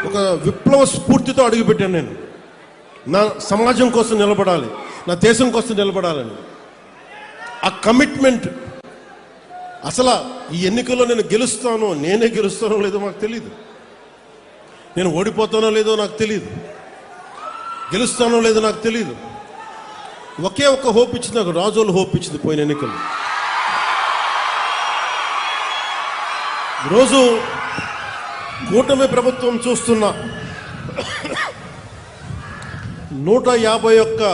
ఒక విప్లవ స్ఫూర్తితో అడుగుపెట్టాను. నేను నా సమాజం కోసం నిలబడాలి, నా దేశం కోసం నిలబడాలని ఆ కమిట్మెంట్. అసలు ఈ ఎన్నికల్లో నేను గెలుస్తానో, నేనే గెలుస్తానో లేదో నాకు తెలియదు, నేను ఓడిపోతానో లేదో నాకు తెలియదు, గెలుస్తానో లేదో నాకు తెలియదు. ఒకే ఒక్క హోప్ ఇచ్చింది నాకు, రాజోలు హోప్ ఇచ్చింది పోయిన ఎన్నికలు. ఈరోజు కూటమి ప్రభుత్వం చూస్తున్న 151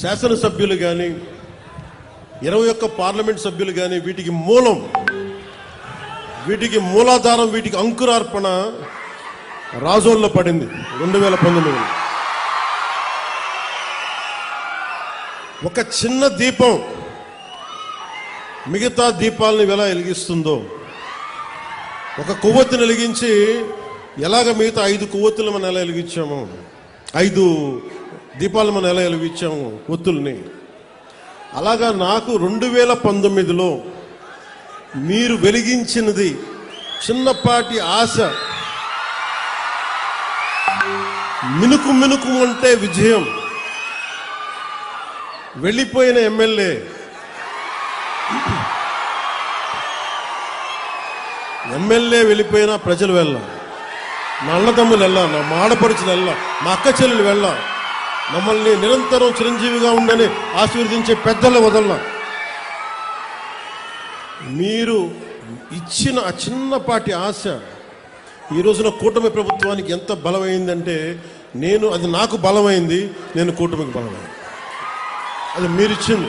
శాసనసభ్యులు కానీ 21 పార్లమెంట్ సభ్యులు కానీ వీటికి మూలం, వీటికి మూలాధారం, వీటికి అంకురార్పణ రాజోల్లో పడింది 2019. ఒక చిన్న దీపం మిగతా దీపాలను ఎలా వెలిగిస్తుందో, ఒక కొవ్వొత్తిని వెలిగించి ఎలాగ మిగతా 5 కొవ్వొత్తులు మనం ఎలా వెలిగించాము, 5 దీపాలు మనం ఎలా వెలిగించాము ఒత్తుల్ని, అలాగా నాకు 2019లో మీరు వెలిగించినది చిన్నపాటి ఆశ, మినుకు మినుకు అంటే విజయం. వెళ్ళిపోయిన ఎమ్మెల్యే, వెళ్ళిపోయినా ప్రజలు వెళ్ళా, నా అన్నదమ్ములు వెళ్ళా, నా మాడపడుచులు వెళ్ళా, మా అక్క చెల్లెలు వెళ్ళా, మమ్మల్ని నిరంతరం చిరంజీవిగా ఉండని ఆశీర్వదించే పెద్దలు వదలనా. మీరు ఇచ్చిన ఆ చిన్నపాటి ఆశ ఈ రోజున కూటమి ప్రభుత్వానికి ఎంత బలమైందంటే, అది నాకు బలమైంది, నేను కూటమికి బలమైంది. అది మీరిచ్చింది.